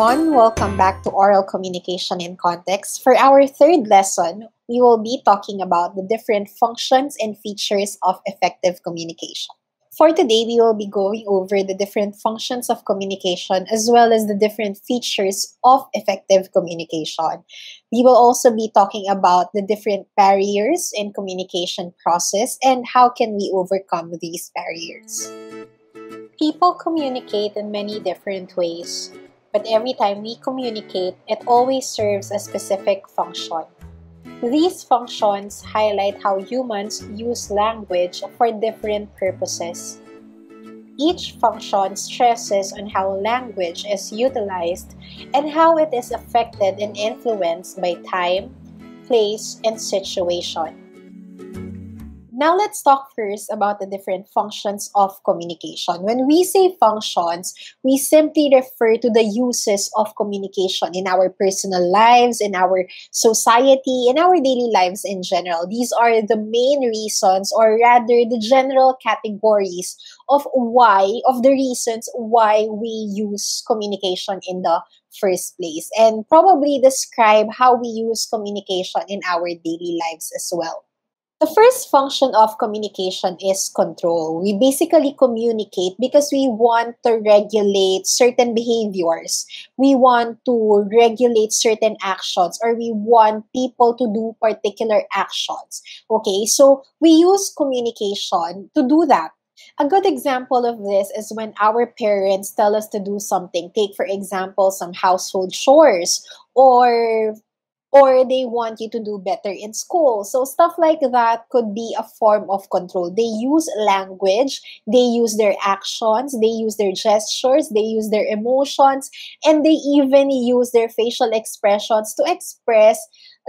everyone. Welcome back to Oral Communication in Context. For our third lesson, we will be talking about the different functions and features of effective communication. For today, we will be going over the different functions of communication as well as the different features of effective communication. We will also be talking about the different barriers in communication process and how can we overcome these barriers. People communicate in many different ways, but every time we communicate, it always serves a specific function. These functions highlight how humans use language for different purposes. Each function stresses on how language is utilized and how it is affected and influenced by time, place, and situation. Now let's talk first about the different functions of communication. When we say functions, we simply refer to the uses of communication in our personal lives, in our society, in our daily lives in general. These are the main reasons, or rather the general categories of the reasons why we use communication in the first place, and probably describe how we use communication in our daily lives as well. The first function of communication is control. We basically communicate because we want to regulate certain behaviors. We want to regulate certain actions, or we want people to do particular actions. Okay, so we use communication to do that. A good example of this is when our parents tell us to do something. Take, for example, some household chores, or they want you to do better in school. So stuff like that could be a form of control. They use language, they use their actions, they use their gestures, they use their emotions, and they even use their facial expressions to express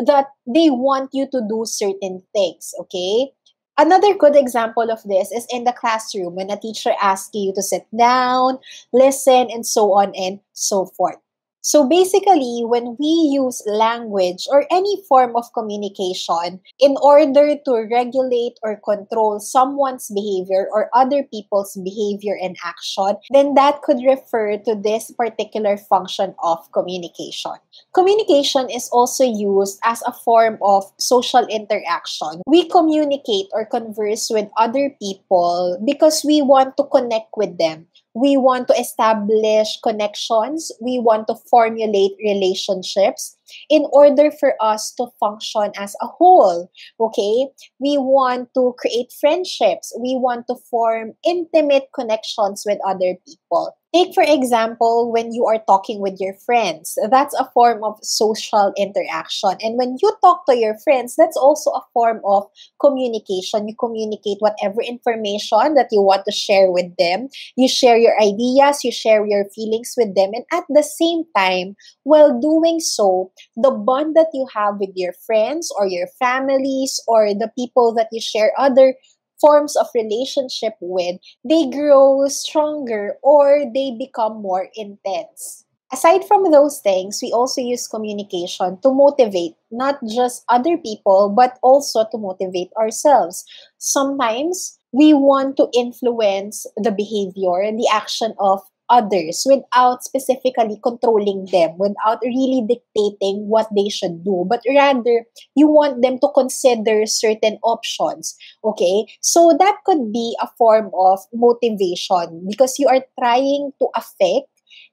that they want you to do certain things, okay? Another good example of this is in the classroom when a teacher asks you to sit down, listen, and so on and so forth. So basically, when we use language or any form of communication in order to regulate or control someone's behavior or other people's behavior and action, then that could refer to this particular function of communication. Communication is also used as a form of social interaction. We communicate or converse with other people because we want to connect with them. We want to establish connections. We want to formulate relationships in order for us to function as a whole. Okay? We want to create friendships. We want to form intimate connections with other people. Take, for example, when you are talking with your friends, that's a form of social interaction. And when you talk to your friends, that's also a form of communication. You communicate whatever information that you want to share with them. You share your ideas, you share your feelings with them. And at the same time, while doing so, the bond that you have with your friends or your families or the people that you share other forms of relationship with, they grow stronger or they become more intense. Aside from those things, we also use communication to motivate not just other people, but also to motivate ourselves. Sometimes we want to influence the behavior and the action of others without specifically controlling them, without really dictating what they should do, but rather you want them to consider certain options. Okay, so that could be a form of motivation because you are trying to affect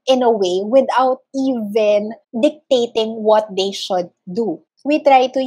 in a way without even dictating what they should do. We try to,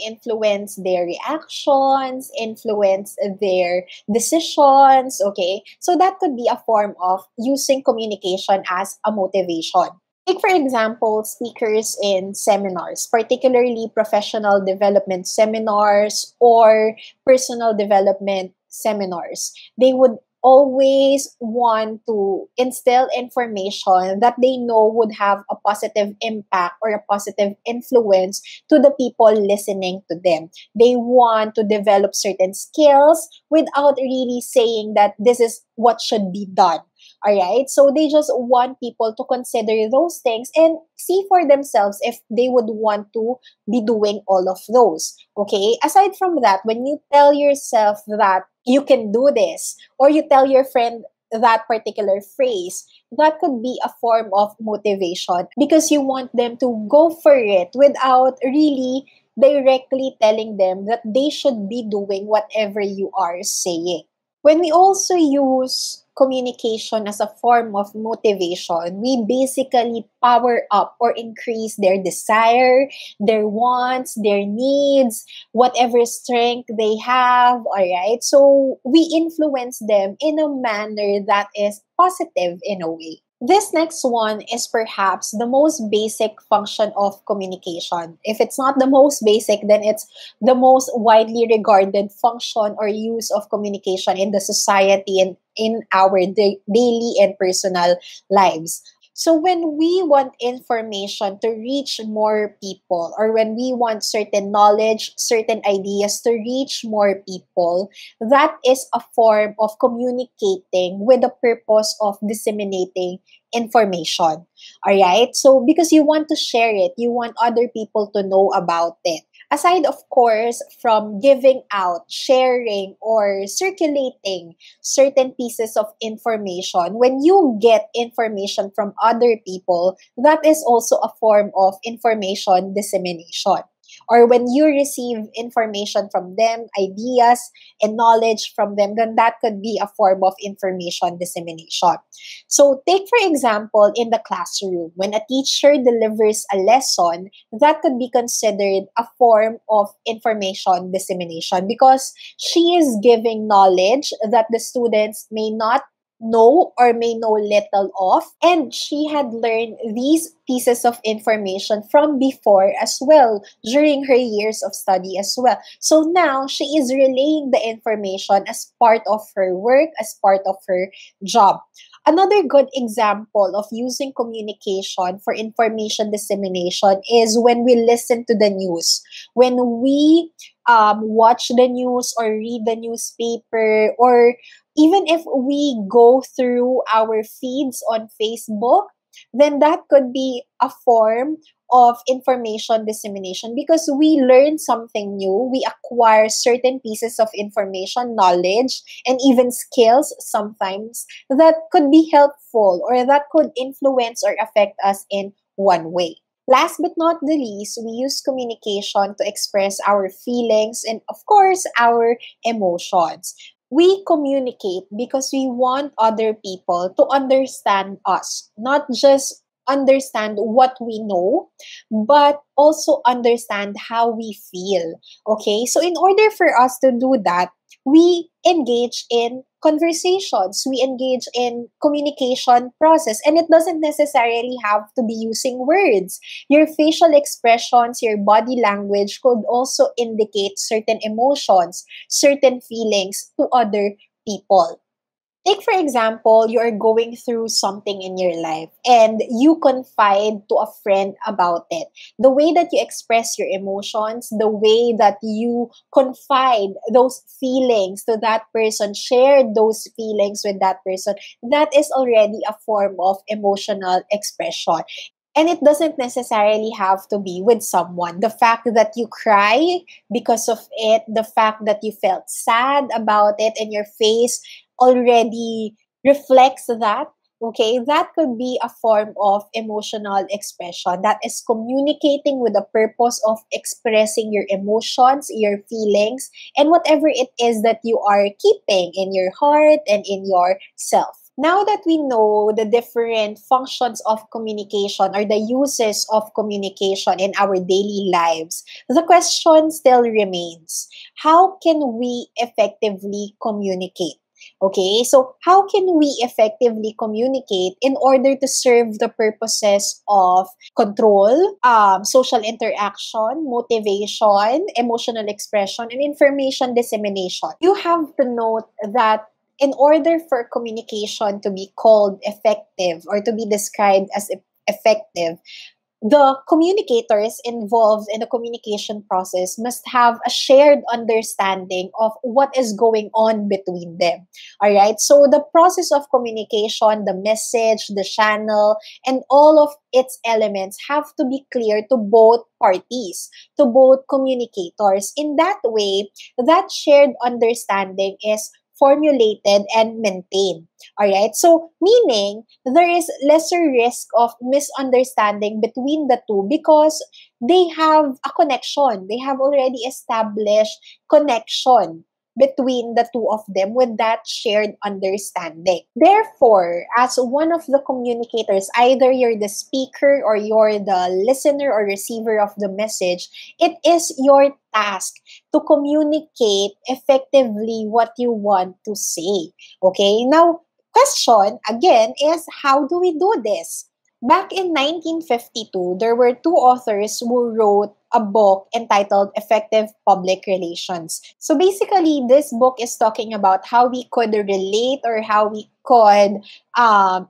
influence their reactions, influence their decisions, okay? So that could be a form of using communication as a motivation. Take, for example, speakers in seminars, particularly professional development seminars or personal development seminars. They would always want to instill information that they know would have a positive impact or a positive influence to the people listening to them. They want to develop certain skills without really saying that this is what should be done. All right. So they just want people to consider those things and see for themselves if they would want to be doing all of those. Okay. Aside from that, when you tell yourself that you can do this, or you tell your friend that particular phrase, that could be a form of motivation because you want them to go for it without really directly telling them that they should be doing whatever you are saying. When we also use communication as a form of motivation, we basically power up or increase their desire, their wants, their needs, whatever strength they have, all right? So we influence them in a manner that is positive in a way. This next one is perhaps the most basic function of communication. If it's not the most basic, then it's the most widely regarded function or use of communication in the society and in our daily and personal lives. So when we want information to reach more people, or when we want certain knowledge, certain ideas to reach more people, that is a form of communicating with the purpose of disseminating information. All right? So because you want to share it, you want other people to know about it. Aside, of course, from giving out, sharing, or circulating certain pieces of information, when you get information from other people, that is also a form of information dissemination. Or when you receive information from them, ideas and knowledge from them, then that could be a form of information dissemination. So take, for example, in the classroom, when a teacher delivers a lesson, that could be considered a form of information dissemination because she is giving knowledge that the students may not know or may know little of, and she had learned these pieces of information from before as well during her years of study as well. So now she is relaying the information as part of her work, as part of her job. Another good example of using communication for information dissemination is when we listen to the news. When we watch the news or read the newspaper, or even if we go through our feeds on Facebook, then that could be a form of information dissemination because we learn something new, we acquire certain pieces of information, knowledge, and even skills sometimes that could be helpful or that could influence or affect us in one way. Last but not the least, we use communication to express our feelings and, of course, our emotions. We communicate because we want other people to understand us, not just understand what we know, but also understand how we feel. Okay, so in order for us to do that, we engage in conversations, we engage in communication process, and it doesn't necessarily have to be using words. Your facial expressions, your body language could also indicate certain emotions, certain feelings to other people. Take, for example, you are going through something in your life and you confide to a friend about it. The way that you express your emotions, the way that you confide those feelings to that person, share those feelings with that person, that is already a form of emotional expression. And it doesn't necessarily have to be with someone. The fact that you cry because of it, the fact that you felt sad about it, and your face already reflects that, okay, that could be a form of emotional expression that is communicating with the purpose of expressing your emotions, your feelings, and whatever it is that you are keeping in your heart and in yourself. Now that we know the different functions of communication or the uses of communication in our daily lives, the question still remains, how can we effectively communicate? Okay, so how can we effectively communicate in order to serve the purposes of control, social interaction, motivation, emotional expression, and information dissemination? You have to note that in order for communication to be called effective or to be described as effective, the communicators involved in the communication process must have a shared understanding of what is going on between them. All right. So the process of communication, the message, the channel, and all of its elements have to be clear to both parties, to both communicators. In that way, that shared understanding is formulated and maintained. Alright? So, meaning, there is lesser risk of misunderstanding between the two because they have a connection. They have already established connection between the two of them with that shared understanding. Therefore, as one of the communicators, either you're the speaker or you're the listener or receiver of the message, it is your task to communicate effectively what you want to say. Okay? Now, question again is, how do we do this? Back in 1952, there were two authors who wrote a book entitled Effective Public Relations. So basically, this book is talking about how we could relate or how we could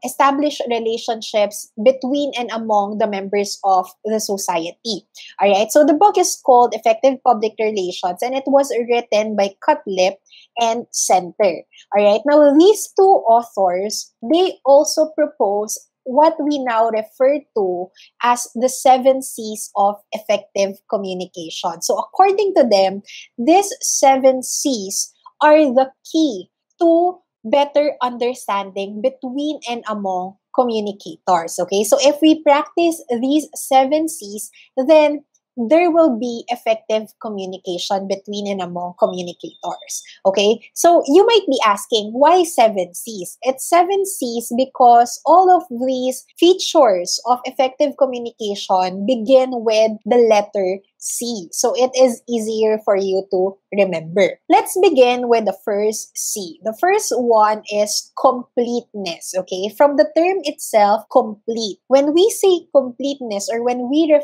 establish relationships between and among the members of the society. All right. So the book is called Effective Public Relations, and it was written by Cutlip and Center. All right. Now, these two authors, they also propose what we now refer to as the 7 C's of effective communication. So according to them, these 7 C's are the key to better understanding between and among communicators. Okay, so if we practice these 7 C's, then there will be effective communication between and among communicators. Okay, so you might be asking, why 7 C's? It's 7 C's because all of these features of effective communication begin with the letter C. So it is easier for you to remember. Let's begin with the first C. The first one is completeness. Okay, from the term itself, complete. When we say completeness or when we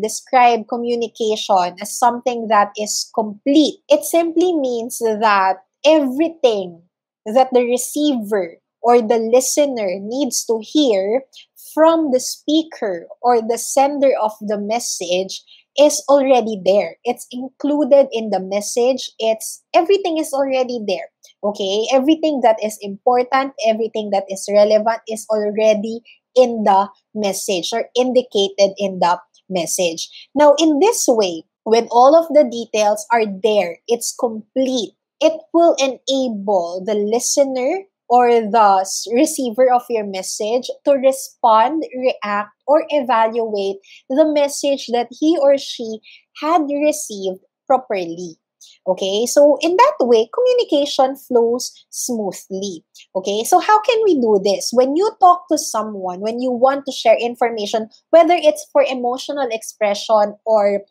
describe communication as something that is complete, it simply means that everything that the receiver or the listener needs to hear from the speaker or the sender of the message is already there. It's included in the message. Everything is already there. Okay? Everything that is important, everything that is relevant is already in the message or indicated in the message. Now, in this way, when all of the details are there, it's complete. It will enable the listener or the receiver of your message to respond, react, or evaluate the message that he or she had received properly. Okay, so in that way, communication flows smoothly. Okay, so how can we do this? When you talk to someone, when you want to share information, whether it's for emotional expression or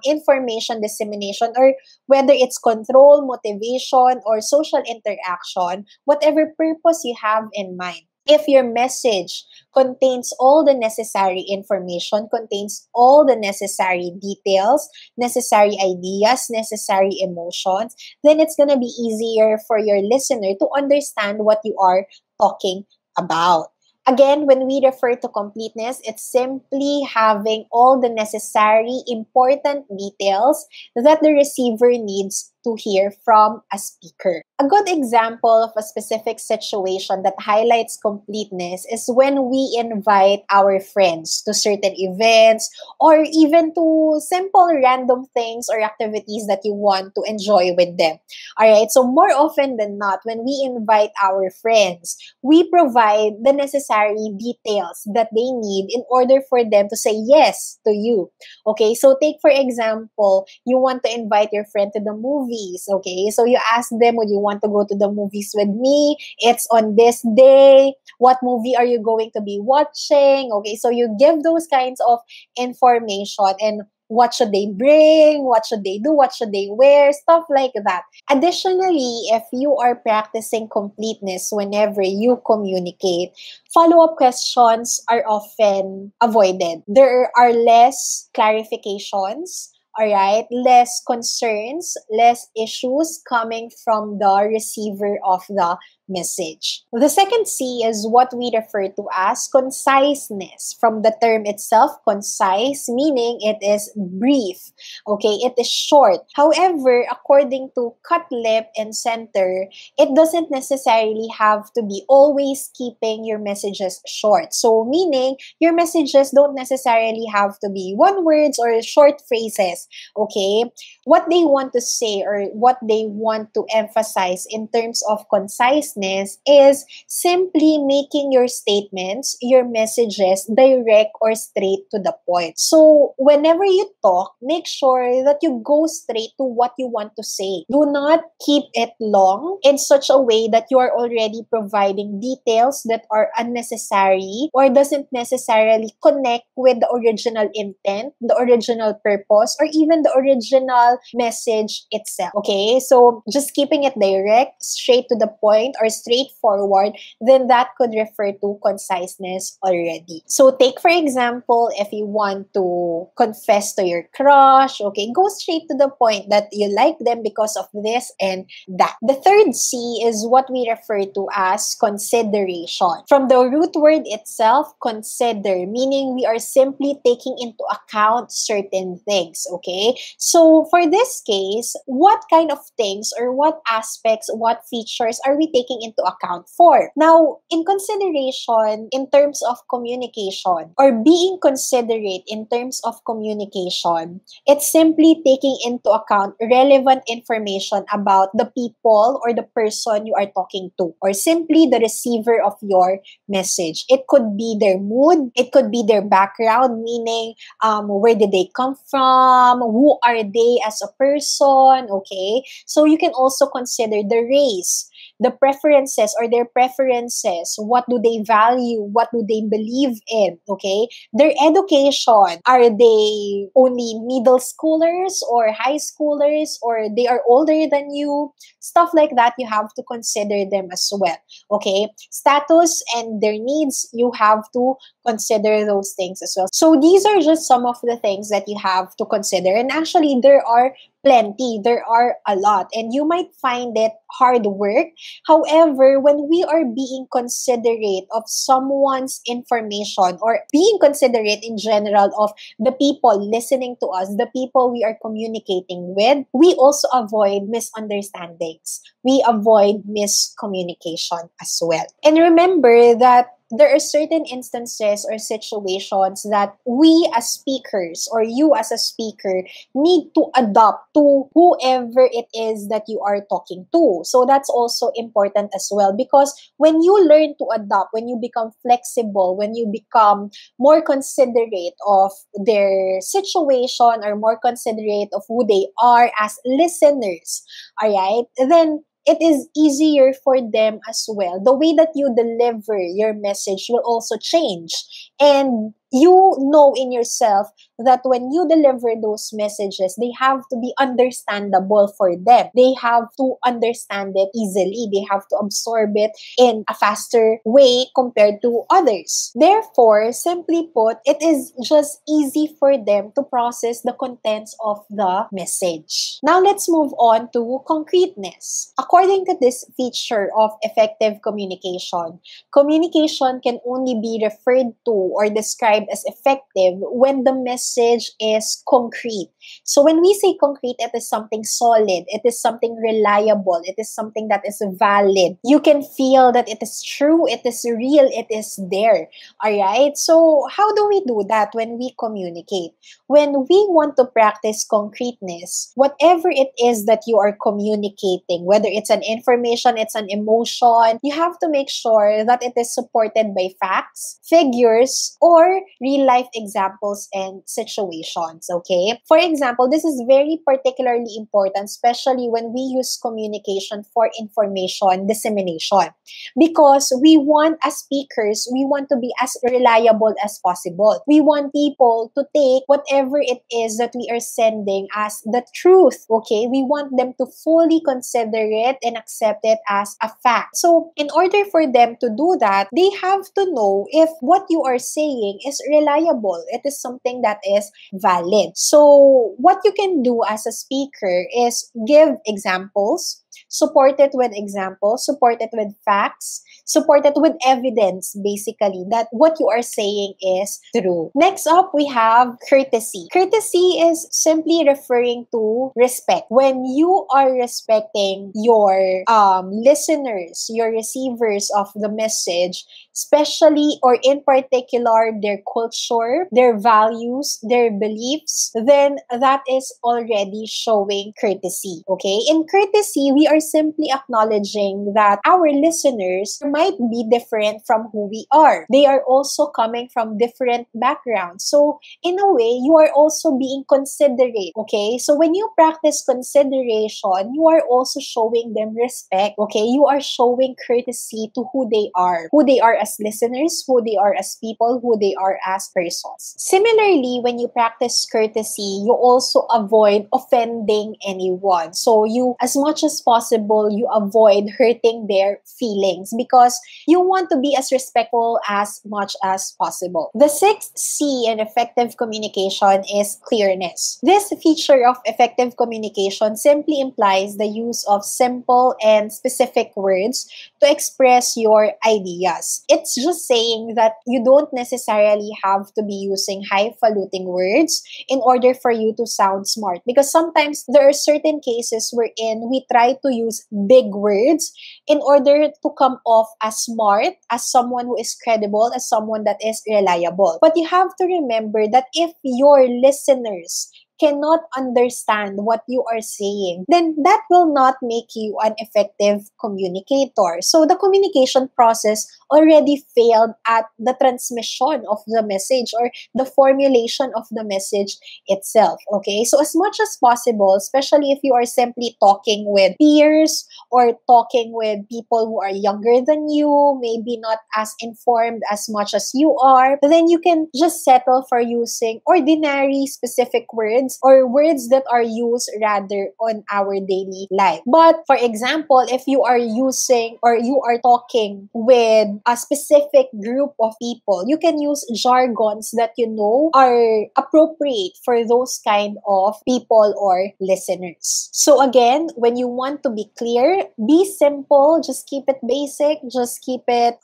information dissemination, or whether it's control, motivation, or social interaction, whatever purpose you have in mind, if your message contains all the necessary information, contains all the necessary details, necessary ideas, necessary emotions, then it's going to be easier for your listener to understand what you are talking about. Again, when we refer to completeness, it's simply having all the necessary important details that the receiver needs to hear from a speaker. A good example of a specific situation that highlights completeness is when we invite our friends to certain events or even to simple random things or activities that you want to enjoy with them. Alright, so more often than not, when we invite our friends, we provide the necessary details that they need in order for them to say yes to you. Okay, so take for example, you want to invite your friend to the movies. Okay, so you ask them, would you want to go to the movies with me? It's on this day. What movie are you going to be watching? Okay, so you give those kinds of information and what should they bring? What should they do? What should they wear? Stuff like that. Additionally, if you are practicing completeness whenever you communicate, follow-up questions are often avoided. There are less clarifications, all right, less concerns, less issues coming from the receiver of the message. The second C is what we refer to as conciseness. From the term itself, concise, meaning it is brief. Okay, it is short. However, according to cut lip and center, it doesn't necessarily have to be always keeping your messages short. So, meaning your messages don't necessarily have to be one words or short phrases. Okay, what they want to say or what they want to emphasize in terms of conciseness is simply making your statements, your messages direct or straight to the point. So, whenever you talk, make sure that you go straight to what you want to say. Do not keep it long in such a way that you are already providing details that are unnecessary or doesn't necessarily connect with the original intent, the original purpose, or even the original message itself. Okay, so just keeping it direct, straight to the point, or straightforward, then that could refer to conciseness already. So take for example, if you want to confess to your crush, okay, go straight to the point that you like them because of this and that. The third C is what we refer to as consideration. From the root word itself, consider, meaning we are simply taking into account certain things, okay? So for this case, what kind of things or what aspects, what features are we taking into account for? Now, in consideration, in terms of communication, or being considerate in terms of communication, it's simply taking into account relevant information about the people or the person you are talking to, or simply the receiver of your message. It could be their mood, it could be their background, meaning where did they come from, who are they as a person, okay? So you can also consider the race, the preferences or their preferences, what do they value, what do they believe in, okay? Their education, are they only middle schoolers or high schoolers, or they are older than you? Stuff like that, you have to consider them as well, okay? Status and their needs, you have to consider those things as well. So these are just some of the things that you have to consider. And actually, there are plenty. There are a lot. And you might find it hard work. However, when we are being considerate of someone's information or being considerate in general of the people listening to us, the people we are communicating with, we also avoid misunderstandings. We avoid miscommunication as well. And remember that there are certain instances or situations that we as speakers or you as a speaker need to adapt to whoever it is that you are talking to. So that's also important as well, because when you learn to adapt, when you become flexible, when you become more considerate of their situation or more considerate of who they are as listeners, all right, then it is easier for them as well. The way that you deliver your message will also change. And you know in yourself that when you deliver those messages, they have to be understandable for them. They have to understand it easily. They have to absorb it in a faster way compared to others. Therefore, simply put, it is just easy for them to process the contents of the message. Now, let's move on to concreteness. According to this feature of effective communication, communication can only be referred to or described as effective when the message is concrete. So when we say concrete, it is something solid, it is something reliable, it is something that is valid. You can feel that it is true, it is real, it is there. Alright? So how do we do that when we communicate? When we want to practice concreteness, whatever it is that you are communicating, whether it's an information, it's an emotion, you have to make sure that it is supported by facts, figures, or real-life examples and situations, okay? For example, this is very particularly important, especially when we use communication for information dissemination. Because we want, as speakers, we want to be as reliable as possible. We want people to take whatever it is that we are sending as the truth, okay? We want them to fully consider it and accept it as a fact. So, in order for them to do that, they have to know if what you are saying is reliable. It is something that is valid. So, what you can do as a speaker is give examples, Support it with examples, support it with facts, support it with evidence, basically, that what you are saying is true. Next up, we have courtesy. Courtesy is simply referring to respect. When you are respecting your listeners, your receivers of the message, especially or in particular their culture, their values, their beliefs, then that is already showing courtesy. Okay? In courtesy, we are simply acknowledging that our listeners might be different from who we are. They are also coming from different backgrounds. So, in a way, you are also being considerate. Okay? So, when you practice consideration, you are also showing them respect. Okay? You are showing courtesy to who they are as listeners, who they are as people, who they are as persons. Similarly, when you practice courtesy, you also avoid offending anyone. So you, as much as possible, you avoid hurting their feelings because you want to be as respectful as much as possible. The sixth C in effective communication is clearness. This feature of effective communication simply implies the use of simple and specific words to express your ideas. It's just saying that you don't necessarily have to be using highfalutin words in order for you to sound smart. Because sometimes there are certain cases wherein we try to use big words in order to come off as smart, as someone who is credible, as someone that is reliable. But you have to remember that if your listeners cannot understand what you are saying, then that will not make you an effective communicator. So the communication process already failed at the transmission of the message or the formulation of the message itself. Okay? So as much as possible, especially if you are simply talking with peers or talking with people who are younger than you, maybe not as informed as much as you are, then you can just settle for using ordinary specific words or words that are used rather on our daily life. But for example, if you are using or you are talking with a specific group of people, you can use jargons that you know are appropriate for those kind of people or listeners. So again, when you want to be clear, be simple, just keep it basic, just keep it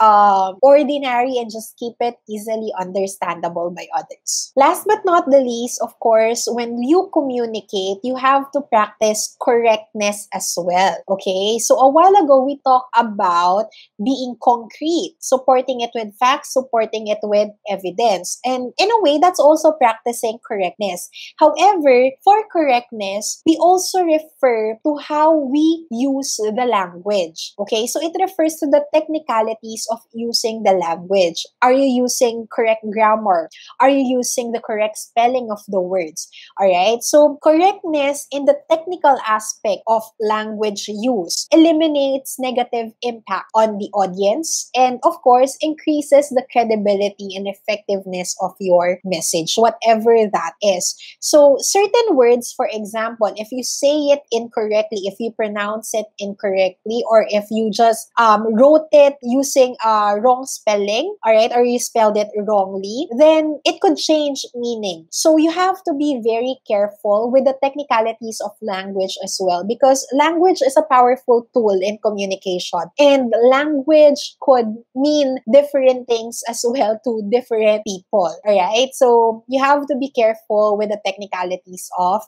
ordinary, and just keep it easily understandable by others. Last but not the least, of course, when you communicate, you have to practice correctness as well. Okay? So a while ago, we talked about being concrete, supporting it with facts, supporting it with evidence. And in a way, that's also practicing correctness. However, for correctness, we also refer to how we use the language. Okay? So it refers to the technicalities of using the language. Are you using correct grammar? Are you using the correct spelling of the words? Alright? So correctness in the technical aspect of language use eliminates negative impact on the audience and, of course, increases the credibility and effectiveness of your message, whatever that is. So certain words, for example, if you say it incorrectly, if you pronounce it incorrectly, or if you just wrote it using wrong spelling, alright, or you spelled it wrongly, then it could change meaning. So you have to be very careful with the technicalities of language as well, because language is a powerful tool in communication, and language could mean different things as well to different people. Alright, so you have to be careful with the technicalities of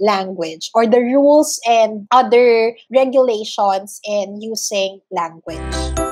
language or the rules and other regulations in using language.